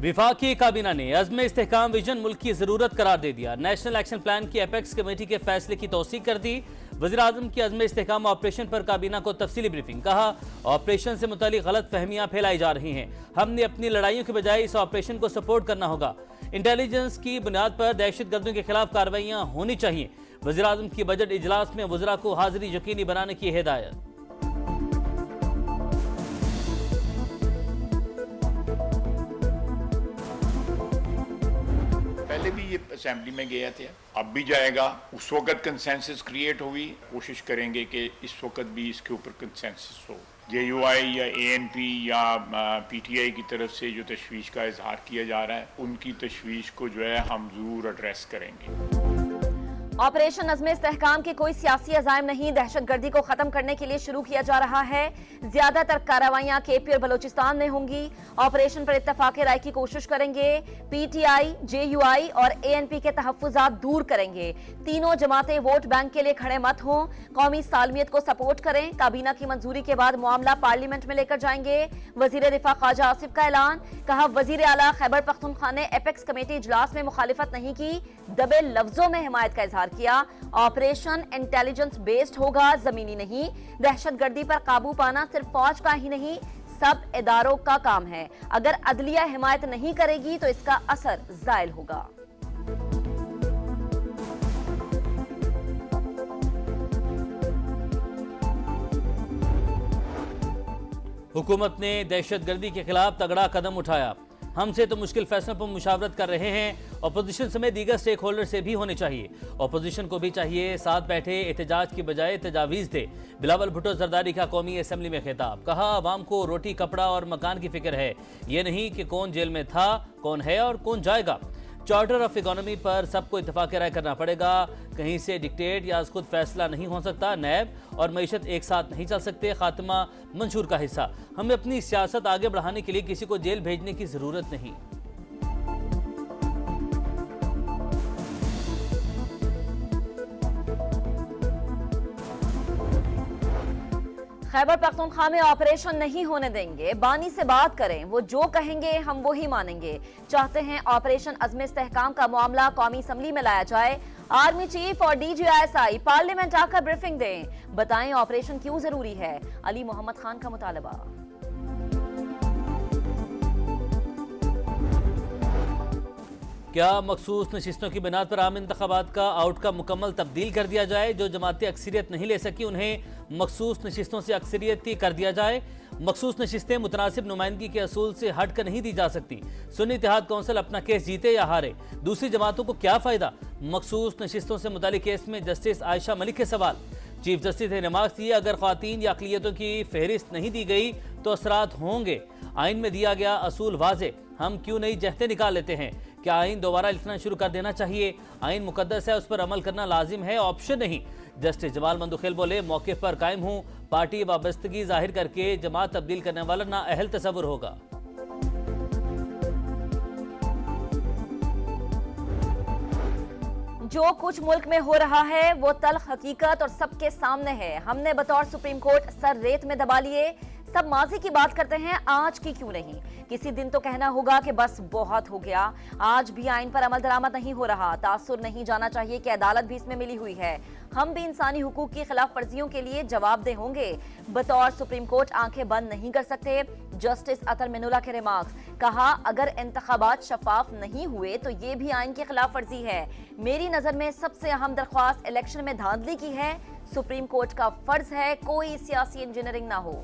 विफाकी काबीना ने अज़्म इस्तेहकाम विजन मुल्क की जरूरत करार दे दिया। नेशनल एक्शन प्लान की एपेक्स कमेटी के फैसले की तौसीक कर दी। वज़ीर आज़म की अज़्म इस्तेहकाम ऑपरेशन पर काबीना को तफसीली ब्रीफिंग। कहा, ऑपरेशन से मुतालिक गलत फहमियां फैलाई जा रही हैं। हमने अपनी लड़ाइयों के बजाय इस ऑपरेशन को सपोर्ट करना होगा। इंटेलिजेंस की बुनियाद पर दहशत गर्दियों के खिलाफ कार्रवाइयां होनी चाहिए। वज़ीर आज़म की बजट इजलास में वज़रा को हाजिरी यकीनी बनाने की हिदायत। पहले भी ये असेंबली में गया था, अब भी जाएगा। उस वक्त कंसेंसस क्रिएट हुई, कोशिश करेंगे कि इस वक्त भी इसके ऊपर कंसेंसस हो। JUI या ANP या PTI की तरफ से जो तशवीश का इजहार किया जा रहा है, उनकी तशवीश को जो है हम जरूर एड्रेस करेंगे। ऑपरेशन अज़्म इस्तेहकाम के कोई सियासी अज़ाइम नहीं, दहशतगर्दी को खत्म करने के लिए शुरू किया जा रहा है। ज्यादातर कार्रवाइयां KP और बलोचिस्तान में होंगी। ऑपरेशन पर इत्तफाक राय की कोशिश करेंगे। PTI, JUI और ANP के तहफ्फुज़ात दूर करेंगे। तीनों जमातें वोट बैंक के लिए खड़े मत हों, कौमी सालमियत को सपोर्ट करें। काबीना की मंजूरी के बाद मामला पार्लियामेंट में लेकर जाएंगे। वजीर दिफा ख्वाजा आसिफ का ऐलान। कहा, वजीर आला खैबर पख्तूनख्वा ने एपेक्स कमेटी इजलास में मुखालिफत नहीं की, दबे लफ्जों में हिमायत का इजहार किया। ऑपरेशन इंटेलिजेंस बेस्ड होगा, जमीनी नहीं। दहशतगर्दी पर काबू पाना सिर्फ फौज का ही नहीं, सब इदारों का काम है। अगर अदलिया हिमायत नहीं करेगी तो इसका असर जायल होगा। हुकूमत ने दहशतगर्दी के खिलाफ तगड़ा कदम उठाया। हमसे तो मुश्किल फैसलों पर मुशावरत कर रहे हैं। अपोजिशन समेत दीगर स्टेक होल्डर से भी होने चाहिए। अपोजिशन को भी चाहिए साथ बैठे, एहतजाज की बजाय तजावीज़ दे। बिलावल भुट्टो जरदारी का कौमी असम्बली में खिताब। कहा, आवाम को रोटी, कपड़ा और मकान की फिक्र है, ये नहीं कि कौन जेल में था, कौन है और कौन जाएगा। चार्टर ऑफ इकोनॉमी पर सबको इत्तफाक राय करना पड़ेगा। कहीं से डिक्टेट या खुद फैसला नहीं हो सकता। नैब और मईशत एक साथ नहीं चल सकते। खात्मा मंशूर का हिस्सा। हमें अपनी सियासत आगे बढ़ाने के लिए किसी को जेल भेजने की जरूरत नहीं। खैबर पख्तूनख्वा में ऑपरेशन नहीं होने देंगे। बानी से बात करें, वो जो कहेंगे हम वो ही मानेंगे। चाहते हैं ऑपरेशन अज़्म इस्तेहकाम का मामला कौमी असम्बली में लाया जाए। आर्मी चीफ और DGISI पार्लियामेंट आकर ब्रीफिंग दें, बताएं ऑपरेशन क्यों जरूरी है। अली मोहम्मद खान का मुतालबा। क्या मखसूस नशिस्तों की बिनाद पर आम इंतखाबात का आउटकम मुकम्मल तब्दील कर दिया जाए। जो जमातें अक्सरियत नहीं ले सकी उन्हें मखसूस नशिस्तों से अक्सरियती कर दिया जाए। मखसूस नशिस्तें मुतनासिब नुमाइंदगी के असूल से हट कर नहीं दी जा सकती। सुन्नी इत्तेहाद कौंसिल अपना केस जीते या हारे, दूसरी जमातों को क्या फायदा। मखसूस नशिस्तों से मुतालिक केस में जस्टिस आयशा मलिक के सवाल। चीफ जस्टिस ने रिमार्क्स दिए, अगर ख्वातीन या अक़लियतों की फहरिस्त नहीं दी गई तो असरात होंगे। आइन में दिया गया असूल वाज़े, हम क्यों नहीं जहते निकाल लेते हैं। क्या आइन दोबारा लिखना शुरू कर देना चाहिए। आइन मुकद्दस है, उस पर अमल करना लाजिम है, ऑप्शन नहीं। जस्टिस जमाल मंदुखेल बोले, मौके पर कायम हूँ, पार्टी वाबस्तगी जाहिर करके जमात तब्दील करने वाला ना अहल तसव्वुर होगा। जो कुछ मुल्क में हो रहा है वो तल्ख हकीकत और सबके सामने है। हमने बतौर सुप्रीम कोर्ट सर रेत में दबा लिए। सब माजी की बात करते हैं, आज की क्यों नहीं। किसी दिन तो कहना होगा कि बस बहुत हो गया। आज भी आइन पर अमल दरामद नहीं हो रहा। तासुर नहीं जाना चाहिए कि अदालत भी इसमें मिली हुई है। हम भी इंसानी हुकूक की खिलाफ वर्जियों के लिए जवाबदेह होंगे। बतौर सुप्रीम कोर्ट आंखें बंद नहीं कर सकते। जस्टिस अतर मिनुल्लाह के रिमार्क्स। कहा, अगर इंतखाबात शफाफ नहीं हुए तो ये भी आइन की खिलाफ वर्जी है। मेरी नजर में सबसे अहम दरख्वास्त इलेक्शन में धांधली की है। सुप्रीम कोर्ट का फर्ज है कोई सियासी इंजीनियरिंग ना हो।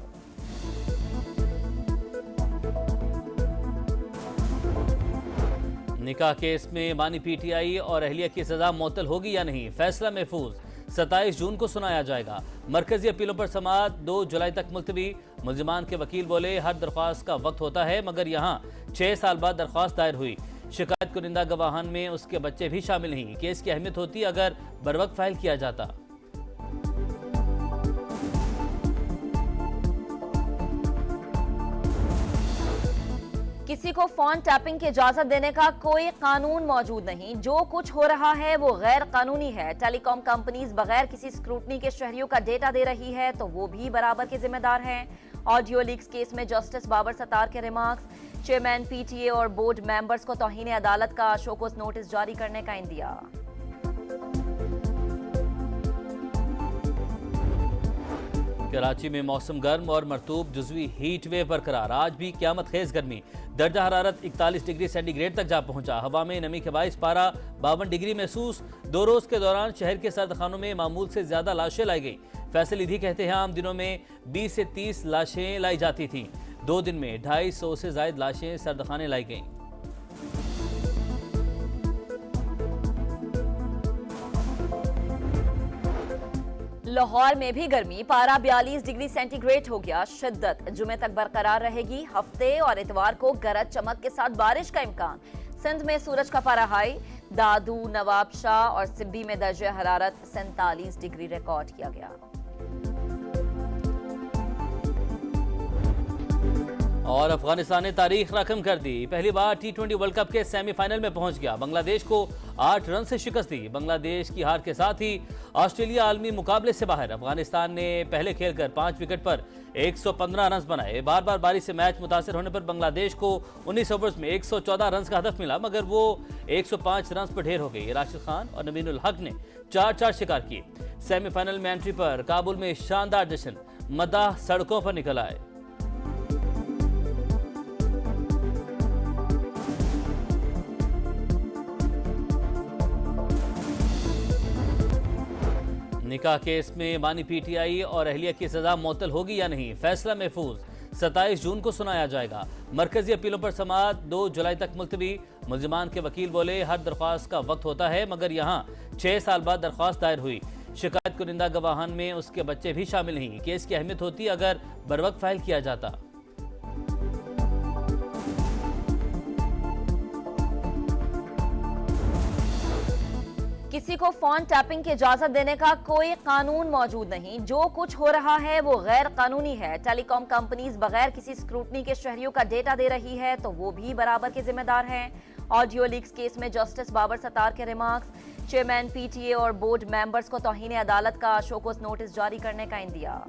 निकाह केस में बानी PTI और अहलिया की सजा मुअत्तल होगी या नहीं, फैसला महफूज। 27 जून को सुनाया जाएगा। मरकजी अपीलों पर समाअत 2 जुलाई तक मुलतवी। मुल्जिमान के वकील बोले, हर दरख्वास्त का वक्त होता है, मगर यहाँ 6 साल बाद दरख्वास्त दायर हुई। शिकायत कुनिंदा गवाहान में उसके बच्चे भी शामिल नहीं। केस की अहमियत होती अगर बरवक्त फाइल किया जाता। किसी को फोन टैपिंग की इजाजत देने का कोई कानून मौजूद नहीं। जो कुछ हो रहा है वो गैर कानूनी है। टेलीकॉम कंपनीज बगैर किसी स्क्रूटनी के शहरियों का डेटा दे रही है तो वो भी बराबर के जिम्मेदार हैं। ऑडियो लीक्स केस में जस्टिस बाबर सत्तार के रिमार्क्स, चेयरमैन पीटीए और बोर्ड मेंबर्स को तौहीन अदालत का शोकोस नोटिस जारी करने का इंदिया। कराची में मौसम गर्म और मरतूब, जुज़वी हीट वेव बरकरार। आज भी क़यामत खेज गर्मी, दर्जा हरारत 41 डिग्री सेंटीग्रेड तक जा पहुंचा। हवा में नमी के बाइस पारा 52 डिग्री महसूस। 2 रोज के दौरान शहर के सर्दखानों में मामूल से ज्यादा लाशें लाई गई। फैसल ईदी कहते हैं आम दिनों में 20 से 30 लाशें लाई जाती थीं। 2 दिन में 250 से ज्यादा लाशें सर्दखाने लाई गईं। लाहौर में भी गर्मी, पारा 42 डिग्री सेंटीग्रेड हो गया। शिद्दत जुमे तक बरकरार रहेगी। हफ्ते और इतवार को गरज चमक के साथ बारिश का इम्कान। सिंध में सूरज का पारा हाई, दादू, नवाबशाह और सिब्बी में दर्जे हरारत 47 डिग्री रिकॉर्ड किया गया। और अफगानिस्तान ने तारीख रकम कर दी। पहली बार T20 वर्ल्ड कप के सेमीफाइनल में पहुंच गया। बांग्लादेश को 8 रन से शिकस्त दी। बांग्लादेश की हार के साथ ही ऑस्ट्रेलिया आलमी मुकाबले से बाहर। अफगानिस्तान ने पहले खेलकर 5 विकेट पर 115 रन बनाए। बार बार बारिश से मैच मुतासर होने पर बांग्लादेश को 19 ओवर्स में 114 रन का हदफ मिला, मगर वो 105 रन पर ढेर हो गई। राशिद खान और नवीनुल हक ने 4-4 शिकार किए। सेमीफाइनल में एंट्री पर काबुल में शानदार जश्न, मदाह सड़कों पर निकल आए। निकाह केस में बानी पीटीआई और अहलिया की सजा मुअत्तल होगी या नहीं, फैसला महफूज। 27 जून को सुनाया जाएगा। मरकजी अपीलों पर समाअत 2 जुलाई तक मुलतवी। मुल्जिमान के वकील बोले हर दरख्वास्त का वक्त होता है, मगर यहाँ 6 साल बाद दरख्वास्त दायर हुई। शिकायत कुनिंदा गवाहान में उसके बच्चे भी शामिल नहीं। केस की अहमियत होती अगर बरवक्त फाइल किया जाता। किसी को फोन टैपिंग की इजाजत देने का कोई कानून मौजूद नहीं। जो कुछ हो रहा है वो गैर कानूनी है। टेलीकॉम कंपनीज बगैर किसी स्क्रूटनी के शहरियों का डेटा दे रही है तो वो भी बराबर के जिम्मेदार हैं। ऑडियो लीक्स केस में जस्टिस बाबर सत्तार के रिमार्क्स, चेयरमैन पीटीए और बोर्ड मेंबर्स को तौहीन अदालत का शोकोस नोटिस जारी करने का इंदिया।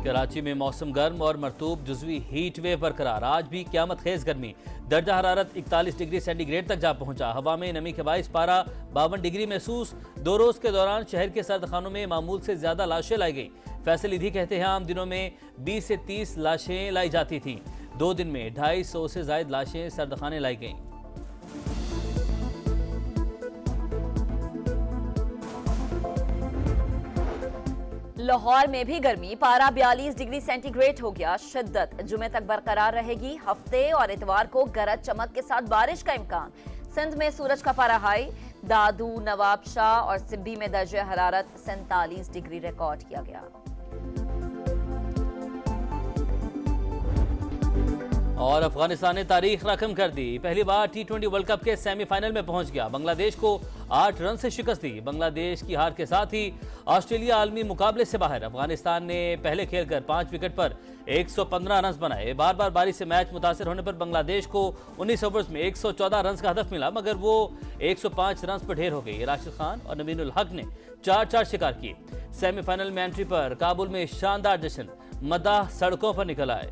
कराची में मौसम गर्म और मरतूब, जुज़वी हीट वेव बरकरार। आज भी क़यामत खेज गर्मी, दर्जा हरारत 41 डिग्री सेंटीग्रेड तक जा पहुंचा। हवा में नमी के बाइस पारा 52 डिग्री महसूस। 2 रोज के दौरान शहर के सर्दखानों में मामूल से ज्यादा लाशें लाई गई। फैसल ईदी कहते हैं आम दिनों में 20 से 30 लाशें लाई जाती थीं। 2 दिन में 250 से ज्यादा लाशें सर्दखाने लाई गईं। लाहौर में भी गर्मी, पारा 42 डिग्री सेंटीग्रेड हो गया। शिद्दत जुमे तक बरकरार रहेगी। हफ्ते और इतवार को गरज चमक के साथ बारिश का इम्कान। सिंध में सूरज का पारा हाई, दादू, नवाबशाह और सिब्बी में दर्जे हरारत 47 डिग्री रिकॉर्ड किया गया। और अफगानिस्तान ने तारीख रकम कर दी। पहली बार T20 वर्ल्ड कप के सेमीफाइनल में पहुंच गया। बांग्लादेश को 8 रन से शिकस्त दी। बांग्लादेश की हार के साथ ही ऑस्ट्रेलिया आलमी मुकाबले से बाहर। अफगानिस्तान ने पहले खेलकर 5 विकेट पर 115 रन बनाए। बार बार बारिश से मैच मुतासर होने पर बांग्लादेश को 19 ओवर्स में 114 रन का हदफ मिला, मगर वो 105 रन पर ढेर हो गई। राशिद खान और नवीनुल हक ने 4-4 शिकार किए। सेमीफाइनल में एंट्री पर काबुल में शानदार जश्न, मदाह सड़कों पर निकल आए।